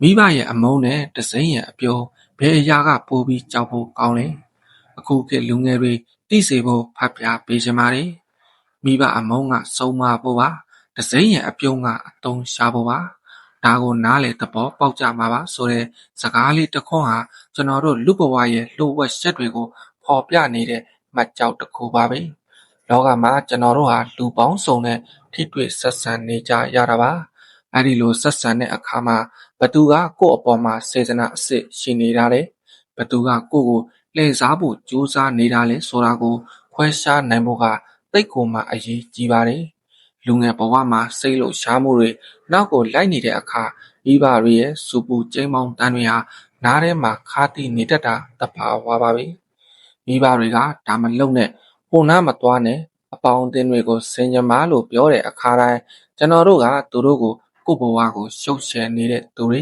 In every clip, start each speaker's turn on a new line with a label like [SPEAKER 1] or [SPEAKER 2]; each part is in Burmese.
[SPEAKER 1] မိဘရဲ့အမုန်းနဲ့တစိမ့်ရဲ့အပြုံးဘယ်အရာကပိုပြီးကြောက်ဖို့ကောင်းလဲအခုကလူငယ်တွေသိစေဖို့ဖတ်ပြပေးချင်ပါတယ်မိဘအမုန်းကစုံမဖို့ပါတစိမ့်ရဲ့အပြုံးကအတုံးရှာဖို့ပါဒါကိုနားလေသဘောပေါက်ကြမှာပါဆိုတဲ့စကားလေးတစ်ခွန်းဟာကျွန်တော်တို့လူဘဝရဲ့လှုပ်ဝက်ချက်တွေကိုဖော်ပြနေတဲ့မှတ်ကြောက်တစ်ခုပါပဲလောကမှာကျွန်တော်တို့ဟာလူပေါင်းစုံနဲ့ထိတွေ့ဆက်ဆံနေကြရတာပါအဲ့ဒီလိုဆက်ဆံတဲ့အခါမှာဘသူကကိုယ့်အပေါ်မှာစေတနာအစ်စ်ရှိနေတာလဲဘသူကကိုယ့်ကိုလှည့်စားဖို့ကြိုးစားနေတာလဲဆိုတာကိုခွဲခြားနိုင်ဖို့ကသိတ်ကိုမှအရေးကြီးပါတယ်လူငယ်ဘဝမှာစိတ်လှုပ်ရှားမှုတွေနောက်ကိုလိုက်နေတဲ့အခါမိဘတွေရဲ့စူပူကျိမ်းမောင်းတန်းတွေဟာနားထဲမှာခါတိနေတတ်တာတဘာဝပါပဲမိဘတွေကဒါမလုံနဲ့ဟိုနားမသွားနဲ့အပေါင်းအသင်းတွေကိုစင်ကြမားလို့ပြောတဲ့အခါတိုင်းကျွန်တော်တို့ကသူတို့ကိုကိုယ့်ဘဝကိုရှုပ်ရှယ်နေတဲ့သူတွေ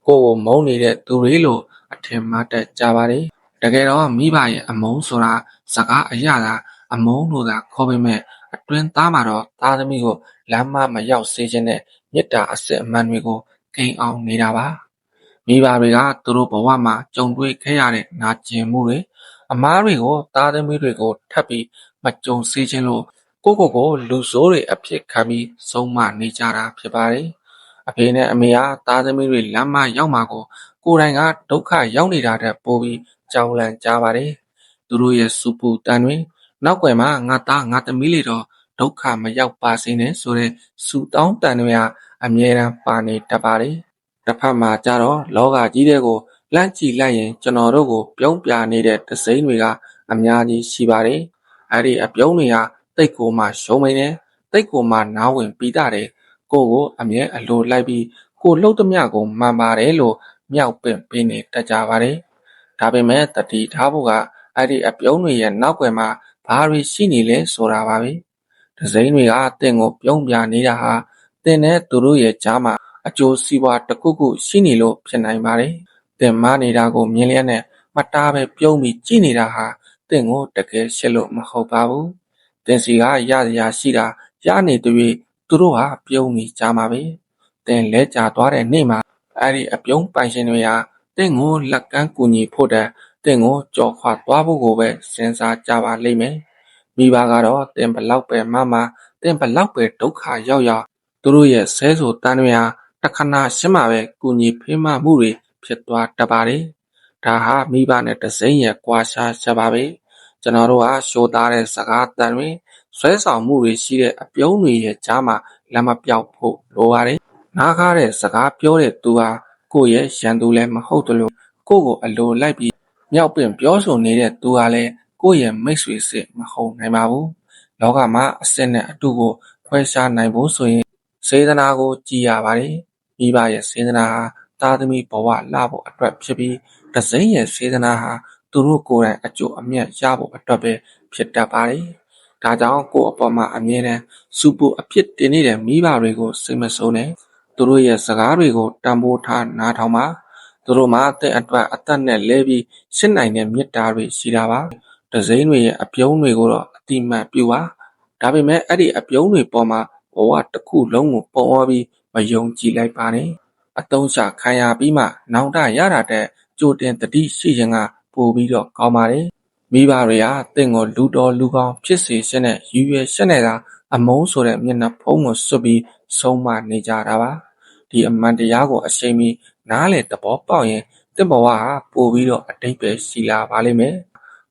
[SPEAKER 1] ကိုယ်ကိုမုန်းနေတဲ့သူတွေလို့အထင်မှားတတ်ကြပါတယ်တကယ်တော့မိဘရဲ့အမုန်းဆိုတာစကားအရသာအမုန်းလို့သာခေါ်ပေမဲ့အတွင်းသားမှာတော့သားသမီးကိုလမ်းမရောက်စေခြင်းနဲ့မေတ္တာအစစ်အမှန်တွေကိုကိန်းအောင်နေတာပါမိဘတွေကသူတို့ဘဝမှာကြုံတွေ့ခဲ့ရတဲ့နာကျင်မှုတွေအမားတွေကိုသားသမီးတွေကိုထပ်ပြီးမကြုံစေခြင်းလို့ကိုလူဆိုးတွေအဖြစ်ခံပြီးဆုံးမနေကြတာဖြစ်ပါတယ်အဖေနဲ့အမေကသားသမီးတွေလမ်းမရောက်မှာကိုယ်တိုင်ကဒုက္ခရောက်နေတာတဲ့ပိုပြီးကြောက်လန့်ကြပါတယ်သူတို့ရဲ့စူပူတန်တွေနောက်ွယ်မှာငါသားငါသမီးလေးတော့ဒုက္ခမရောက်ပါစေနဲ့ဆိုတဲ့စူတောင်းတန်တွေဟာအမြဲတမ်းပါနေတတ်ပါတယ်တစ်ဖက်မှာကြတော့လောကကြီးတဲ့ကိုလှမ်းကြည့်လိုက်ရင်ကျွန်တော်တို့ကိုပြုံးပြနေတဲ့တစိမ့်တွေကအများကြီးရှိပါတယ်အဲ့ဒီအပြုံးတွေဟာတိတ်ကိုမှရှုံးမိနေတိတ်ကိုမှနားဝင်ပြီးတာတယ်ကိုအမြဲအလိုလိုက်ပြီးကိုလှုပ်သမျှကိုမှန်ပါတယ်လို့မြောက်ပင့်ပေးနေတတ်ကြပါတယ်ဒါပေမဲ့တတိထားဖို့ကအဲ့ဒီအပြုံးတွေရဲ့နောက်ွယ်မှာဘာတွေရှိနေလဲဆိုတာပါပဲဒဇိမ့်တွေကတင့်ကိုပြုံးပြနေတာဟာတင်တဲ့သူတို့ရဲ့ကြားမှာအကျိုးစီးပွားတစ်ခုခုရှိနေလို့ဖြစ်နိုင်ပါတယ်တင်မနေတာကိုမြင်လျက်နဲ့မတားပဲပြုံးပြီးကြည့်နေတာဟာတင့်ကိုတကယ်ရှစ်လို့မဟုတ်ပါဘူးတင်စီကရရရှိတာရနေတွေ့သူတို့ဟာပြုံးနေကြမှာပဲတင်လဲကြသွားတဲ့နေ့မှာအဲ့ဒီအပြုံးပိုင်ရှင်တွေဟာတင့်ကိုလက်ကမ်းကူညီဖို့တဲ့တင့်ကိုကြော်ခွာသွားဖို့ကိုပဲစဉ်းစားကြပါလိမ့်မယ်မိဘကတော့တင်ဘလောက်ပဲမတင်ဘလောက်ပဲဒုက္ခရောက်သူတို့ရဲ့ဆဲဆိုတန်းတွေဟာတခဏရှင်းမှာပဲကူညီဖေးမမှုတွေဖြစ်သွားတတ်ပါတယ်ဒါဟာမိဘနဲ့တစိမ့်ရဲ့ကွာရှားချက်ပါပဲကျွန်တော်တို့ဟာရှိုးသားတဲ့စကားတန်တွေဆွဲဆောင်မှုတွေရှိတဲ့အပြုံးတွေရဲ့ကြားမှာလက်မပြောက်ဖို့လိုပါတယ်နားကားတဲ့စကားပြောတဲ့သူဟာကိုယ့်ရဲ့ရန်သူလည်းမဟုတ်တယ်လို့ကိုအလိုလိုက်ပြီးမြောက်ပင့်ပြောဆိုနေတဲ့သူဟာလည်းကိုယ့်ရဲ့မိတ်ဆွေစစ်မဟုတ်နိုင်ပါဘူးလောကမှာအစစ်နဲ့အတုကိုခွဲခြားနိုင်ဖို့ဆိုရင်စေတနာကိုကြည်ရပါတယ်မိဘရဲ့စေတနာဟာသားသမီးဘဝလှဖို့အတွက်ဖြစ်ပြီးဒဇိမ့်ရဲ့စေတနာဟာသူတို့ကိုယ်တိုင်အကျိုးအမြတ်ရဖို့အတွက်ပဲဖြစ်တတ်ပါတယ်ဒါကြောင့်ကိုယ့်အပေါ်မှာအမြဲတမ်းစူပူအဖြစ်တင်နေတဲ့မိဘတွေကိုစိတ်မဆိုးနဲ့သူတို့ရဲ့စကားတွေကိုတန်ဖိုးထားနားထောင်ပါသူတို့မှာတဲ့အတွက်အသက်နဲ့လဲပြီးရှင်းနိုင်တဲ့မေတ္တာတွေရှိတာပါဒဇိမ့်တွေရဲ့အပြုံးတွေကိုတော့အတိမတ်ပြုပါဒါပေမဲ့အဲ့ဒီအပြုံးတွေပေါ်မှာဘဝတစ်ခုလုံးကိုပုံအောပြီးမယုံကြည်လိုက်ပါနဲ့အတုံးချခံရပြီးမှနောင်တရတာတဲ့ကြိုတင်တတိရှိရင်ကပိုပြီးတော့ကောင်းပါတယ်မိဘတွေဟာတင့်ကိုလူတော်လူကောင်းဖြစ်စေရှင်းတဲ့ရည်ရွယ်ရှင်းနေတာအမုန်းဆိုတဲ့မျက်နှာဖုံးကိုစွတ်ပြီးဆုံးမနေကြတာပါဒီအမှန်တရားကိုအရှိန်ပြီးနားလေသဘောပေါက်ရင်တင့်ဘဝဟာပိုပြီးတော့အတိတ်ပဲရှိလာပါလိမ့်မယ်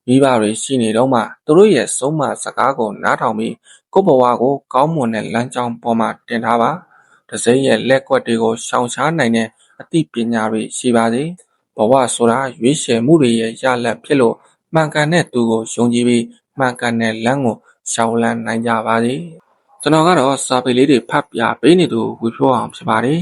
[SPEAKER 1] မိဘတွေရှိနေတော့မှသူတို့ရဲ့ဆုံးမစကားကိုနားထောင်ပြီးကိုယ့်ဘဝကိုကောင်းမွန်တဲ့လမ်းကြောင်းပေါ်မှာတင်ထားပါဒဇိမ့်ရဲ့လက်ကွက်တွေကိုရှောင်ရှားနိုင်တဲ့အသိပညာတွေရှိပါစေဘဝဆိုတာရွေးချယ်မှုတွေရဲ့ရလဒ်ဖြစ်လို့မှန်ကန်တဲ့သူကိုယုံကြည်ပြီးမှန်ကန်တဲ့လမ်းကိုရှောင်လန်းနိုင်ကြပါစေကျွန်တော်ကတော့စာပေလေးတွေဖတ်ပြပေးနေသူဝေဖြိုးအောင်ဖြစ်ပါတယ်